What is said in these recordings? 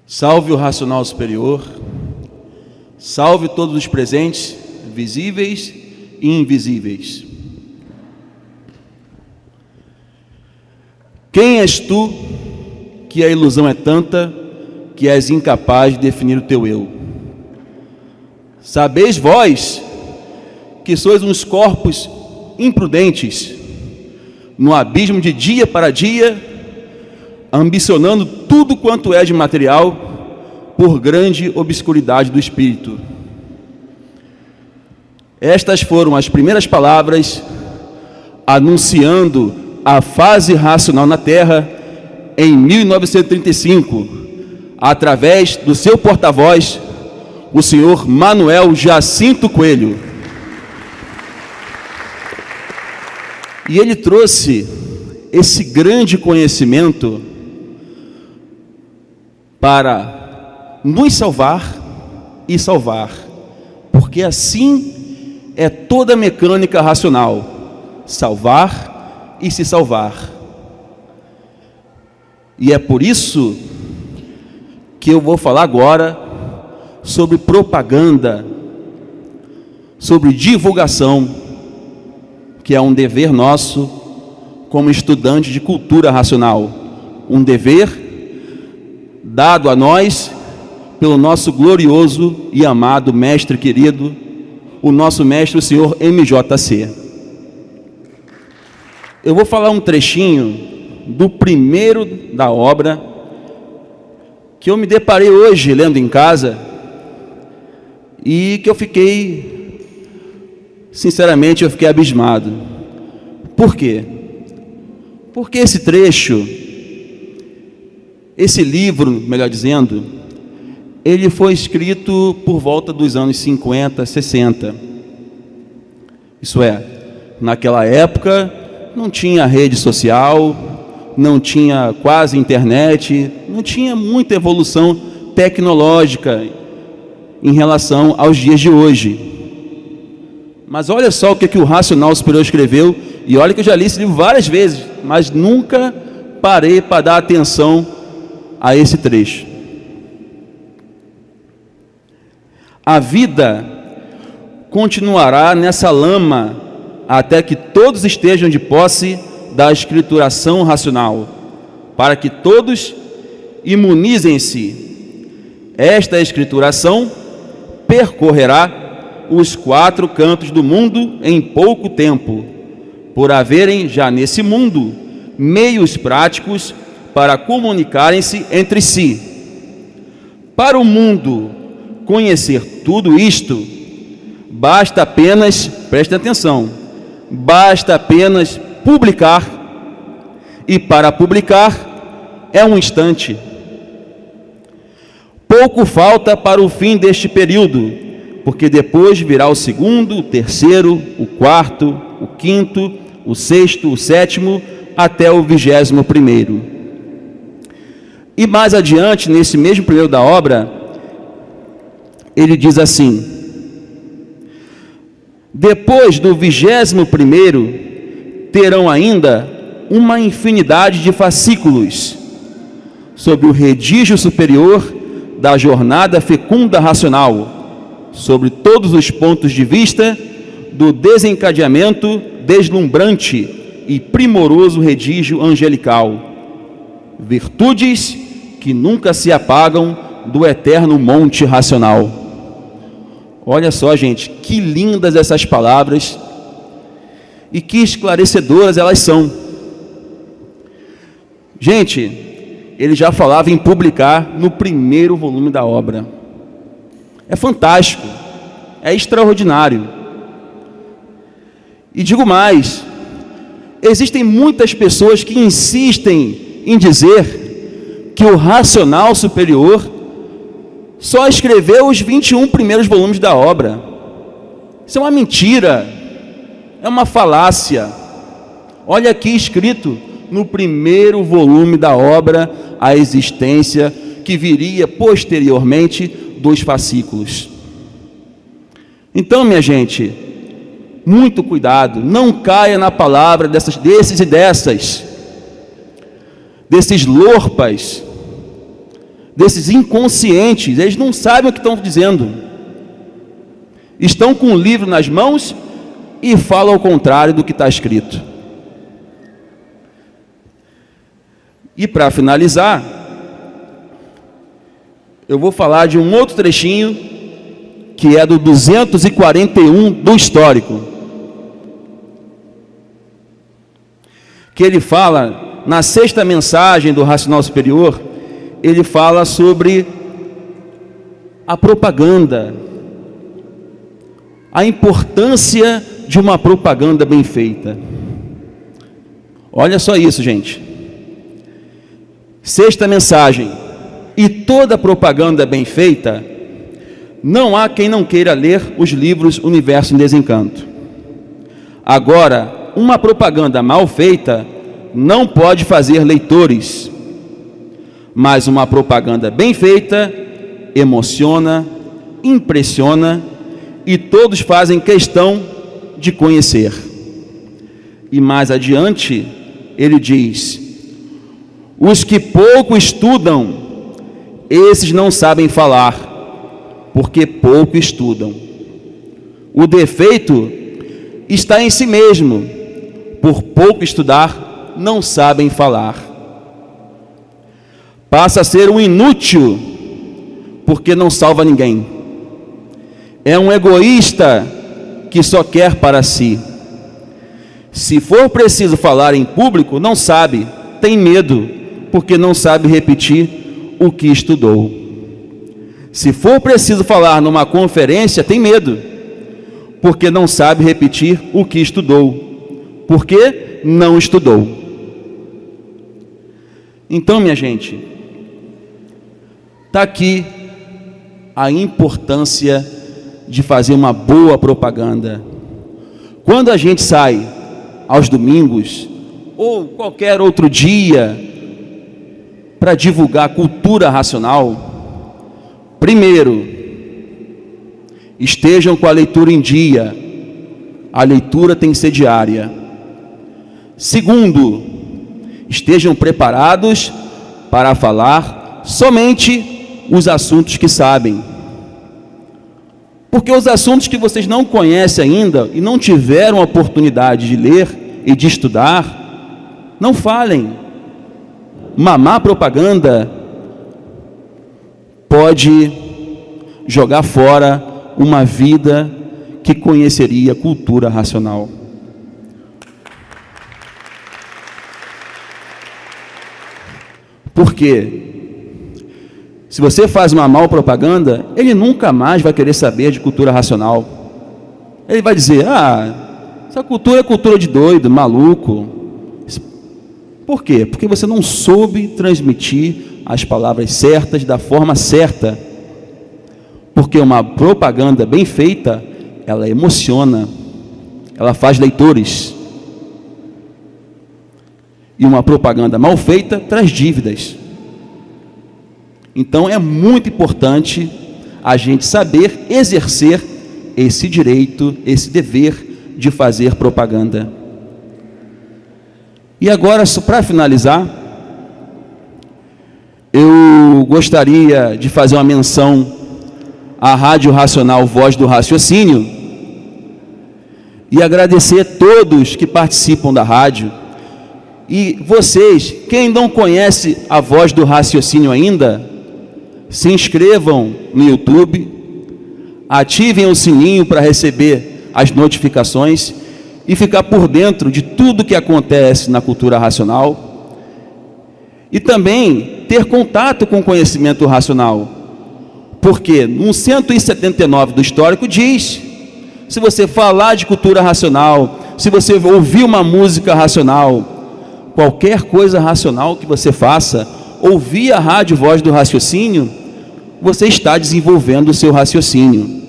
Salve o racional superior, salve todos os presentes, visíveis e invisíveis. Quem és tu, que a ilusão é tanta, que és incapaz de definir o teu eu? Sabeis vós, que sois uns corpos imprudentes, no abismo de dia para dia, ambicionando tudo quanto é de material, por grande obscuridade do espírito. Estas foram as primeiras palavras anunciando a fase racional na Terra em 1935, através do seu porta-voz, o senhor Manuel Jacinto Coelho. E ele trouxe esse grande conhecimento para nos salvar e salvar, porque assim é toda a mecânica racional: salvar e se salvar. E é por isso que eu vou falar agora sobre propaganda, sobre divulgação, que é um dever nosso como estudante de cultura racional, um dever dado a nós pelo nosso glorioso e amado mestre querido, o nosso mestre, o senhor MJC. Eu vou falar um trechinho do primeiro da obra que eu me deparei hoje lendo em casa e que eu fiquei, sinceramente, eu fiquei abismado. Por quê? Porque esse trecho, esse livro, melhor dizendo, ele foi escrito por volta dos anos 50, 60. Isso é, naquela época não tinha rede social, não tinha quase internet, não tinha muita evolução tecnológica em relação aos dias de hoje. Mas olha só o que o Racional Superior escreveu, e olha que eu já li esse livro várias vezes, mas nunca parei para dar atenção a esse trecho. A vida continuará nessa lama até que todos estejam de posse da escrituração racional, para que todos imunizem-se. Esta escrituração percorrerá os 4 cantos do mundo em pouco tempo, por haverem já nesse mundo meios práticos para comunicarem-se entre si. Para o mundo conhecer tudo isto, basta apenas, preste atenção, basta apenas publicar, e para publicar é um instante. Pouco falta para o fim deste período, porque depois virá o segundo, o terceiro, o quarto, o quinto, o sexto, o sétimo, até o 21º. E mais adiante, nesse mesmo primeiro da obra, ele diz assim: depois do 21º, terão ainda uma infinidade de fascículos sobre o redígio superior da jornada fecunda racional, sobre todos os pontos de vista do desencadeamento deslumbrante e primoroso redígio angelical, virtudes que nunca se apagam do eterno monte racional. Olha só, gente, que lindas essas palavras e que esclarecedoras elas são. Gente, ele já falava em publicar no primeiro volume da obra. É fantástico, é extraordinário. E digo mais, existem muitas pessoas que insistem em dizer que o racional superior só escreveu os 21 primeiros volumes da obra. Isso é uma mentira, é uma falácia. Olha aqui escrito no primeiro volume da obra a existência que viria posteriormente dos fascículos. Então, minha gente, muito cuidado, não caia na palavra desses lorpas, desses inconscientes, eles não sabem o que estão dizendo. Estão com o livro nas mãos e falam ao contrário do que está escrito. E para finalizar, eu vou falar de um outro trechinho, que é do 241 do histórico, que ele fala, na sexta mensagem do Racional Superior, ele fala sobre a propaganda, a importância de uma propaganda bem feita. Olha só isso, gente. Sexta mensagem: e toda propaganda bem feita, não há quem não queira ler os livros Universo em Desencanto. Agora, uma propaganda mal feita não pode fazer leitores, mas uma propaganda bem feita emociona, impressiona, e todos fazem questão de conhecer. E mais adiante ele diz: os que pouco estudam, esses não sabem falar, porque pouco estudam. O defeito está em si mesmo, por pouco estudar, não sabem falar. Passa a ser um inútil, porque não salva ninguém. É um egoísta que só quer para si. Se for preciso falar em público, não sabe, tem medo, porque não sabe repetir o que estudou. Se for preciso falar numa conferência, tem medo, porque não sabe repetir o que estudou, porque não estudou. Então, minha gente, está aqui a importância de fazer uma boa propaganda. Quando a gente sai aos domingos, ou qualquer outro dia, para divulgar a cultura racional, primeiro, estejam com a leitura em dia. A leitura tem que ser diária. Segundo, estejam preparados para falar somente os assuntos que sabem. Porque os assuntos que vocês não conhecem ainda e não tiveram a oportunidade de ler e de estudar, não falem. Uma má propaganda pode jogar fora uma vida que conheceria cultura racional. Por quê? Se você faz uma má propaganda, ele nunca mais vai querer saber de cultura racional. Ele vai dizer: essa cultura é cultura de doido, maluco. Por quê? Porque você não soube transmitir as palavras certas da forma certa. Porque uma propaganda bem feita, ela emociona, ela faz leitores. E uma propaganda mal feita traz dívidas. Então é muito importante a gente saber exercer esse direito, esse dever de fazer propaganda. E agora, para finalizar, eu gostaria de fazer uma menção à Rádio Racional Voz do Raciocínio e agradecer a todos que participam da rádio. E vocês, quem não conhece a Voz do Raciocínio ainda, se inscrevam no YouTube, ativem o sininho para receber as notificações e ficar por dentro de tudo que acontece na cultura racional. E também ter contato com o conhecimento racional. Porque no 179 do histórico diz: se você falar de cultura racional, se você ouvir uma música racional, qualquer coisa racional que você faça, ouvir a rádio Voz do Raciocínio, você está desenvolvendo o seu raciocínio.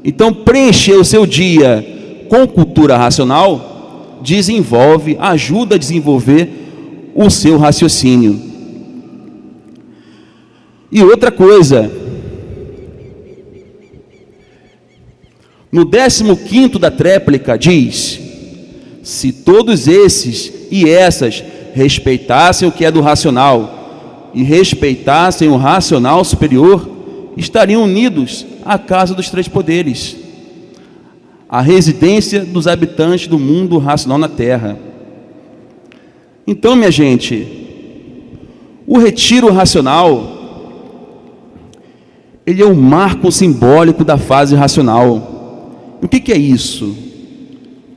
Então, preencher o seu dia com cultura racional desenvolve, ajuda a desenvolver o seu raciocínio. E outra coisa, no 15º da tréplica diz: se todos esses e essas respeitassem o que é do racional, e respeitassem o racional superior, estariam unidos à casa dos três poderes, a residência dos habitantes do mundo racional na Terra. Então, minha gente, o retiro racional, ele é um marco simbólico da fase racional. O que é isso?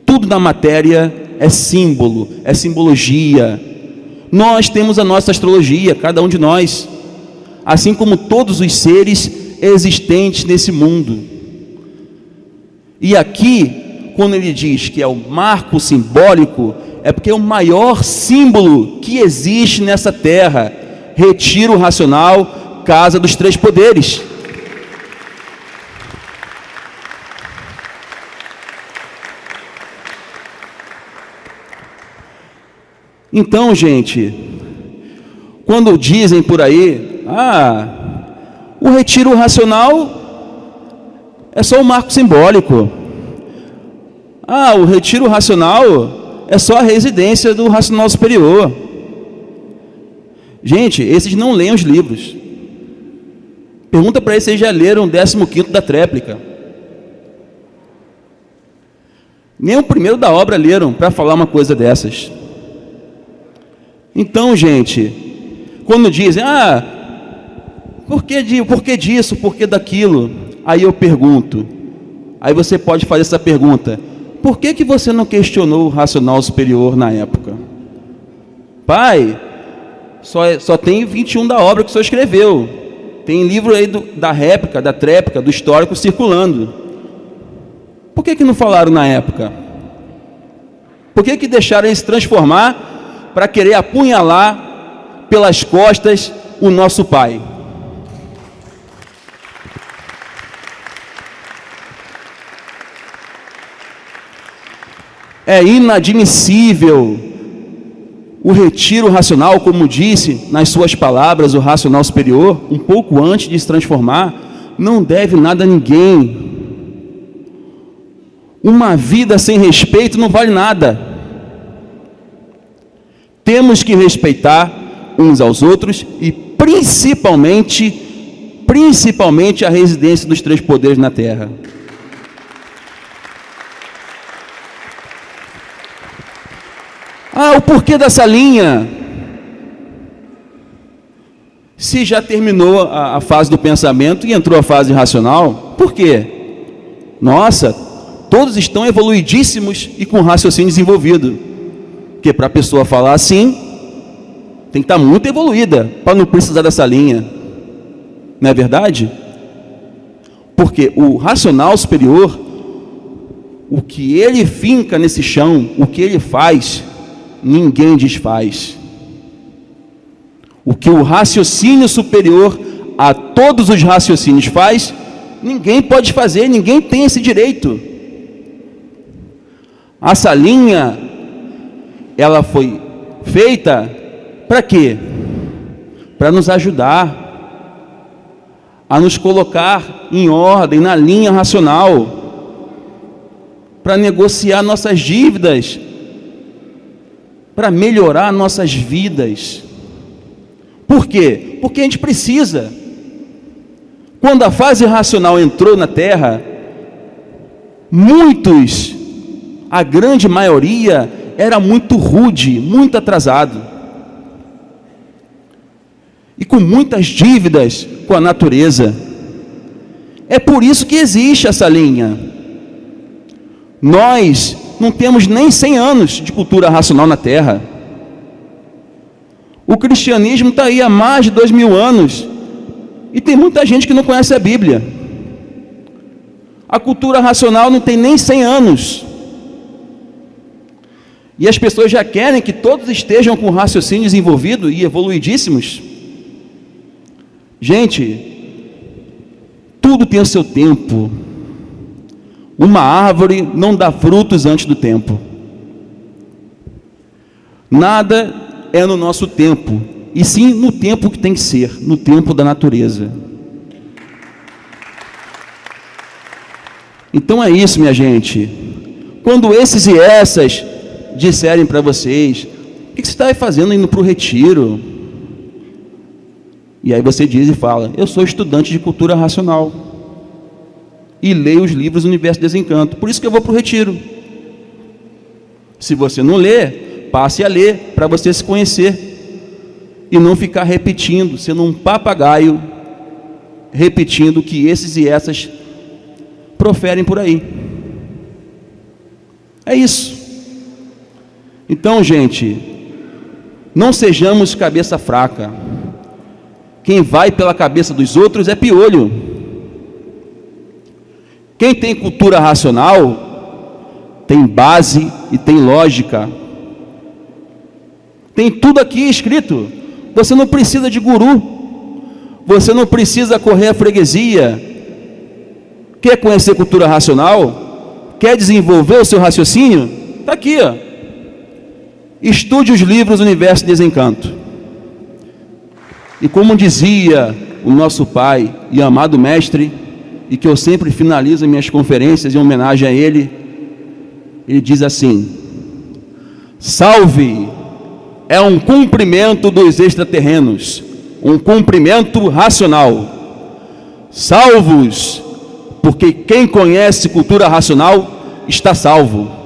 Tudo na matéria é símbolo, é simbologia. Nós temos a nossa astrologia, cada um de nós, assim como todos os seres existentes nesse mundo. E aqui, quando ele diz que é o marco simbólico, é porque é o maior símbolo que existe nessa terra. Retiro racional, casa dos três poderes. Então, gente, quando dizem por aí, o retiro racional é só um marco simbólico. O retiro racional é só a residência do racional superior. Gente, esses não leem os livros. Pergunta para eles se eles já leram o 15º da tréplica. Nem o primeiro da obra leram para falar uma coisa dessas. Então, gente, quando dizem, por que disso, por que daquilo? Aí eu pergunto, aí você pode fazer essa pergunta: por que você não questionou o racional superior na época? Pai, só tem 21 da obra que o senhor escreveu. Tem livro aí da réplica, da tréplica, do histórico circulando. Por que não falaram na época? Por que deixaram ele se transformar para querer apunhalar pelas costas o nosso pai? É inadmissível o retiro racional, como disse nas suas palavras o racional superior, um pouco antes de se transformar, não deve nada a ninguém. Uma vida sem respeito não vale nada. Temos que respeitar uns aos outros e principalmente a residência dos três poderes na Terra. O porquê dessa linha? Se já terminou a fase do pensamento e entrou a fase racional, por quê? Nossa, todos estão evoluidíssimos e com raciocínio desenvolvido. Porque para a pessoa falar assim, tem que estar muito evoluída para não precisar dessa linha. Não é verdade? Porque o racional superior, o que ele finca nesse chão, o que ele faz, ninguém desfaz. O que o raciocínio superior a todos os raciocínios faz, ninguém pode fazer, ninguém tem esse direito. Essa linha, ela foi feita para quê? Para nos ajudar a nos colocar em ordem, na linha racional, para negociar nossas dívidas, para melhorar nossas vidas. Por quê? Porque a gente precisa. Quando a fase racional entrou na Terra, a grande maioria, era muito rude, muito atrasado. E com muitas dívidas com a natureza. É por isso que existe essa linha. Nós não temos nem 100 anos de cultura racional na Terra. O cristianismo está aí há mais de 2000 anos. E tem muita gente que não conhece a Bíblia. A cultura racional não tem nem 100 anos. E as pessoas já querem que todos estejam com o raciocínio desenvolvido e evoluidíssimos. Gente, tudo tem o seu tempo. Uma árvore não dá frutos antes do tempo. Nada é no nosso tempo, e sim no tempo que tem que ser, no tempo da natureza. Então é isso, minha gente. Quando esses e essas disserem para vocês: o que você está fazendo indo para o retiro? E aí você diz e fala: eu sou estudante de cultura racional e leio os livros do Universo de Desencanto, por isso que eu vou para o retiro. Se você não lê, passe a ler, para você se conhecer e não ficar repetindo, sendo um papagaio, repetindo o que esses e essas proferem por aí. É isso. Então, gente, não sejamos cabeça fraca. Quem vai pela cabeça dos outros é piolho. Quem tem cultura racional tem base e tem lógica. Tem tudo aqui escrito. Você não precisa de guru. Você não precisa correr a freguesia. Quer conhecer cultura racional? Quer desenvolver o seu raciocínio? Está aqui, ó. Estude os livros do Universo de Desencanto. E como dizia o nosso pai e amado mestre, e que eu sempre finalizo minhas conferências em homenagem a ele, ele diz assim: salve é um cumprimento dos extraterrenos, um cumprimento racional. Salvos, porque quem conhece cultura racional está salvo.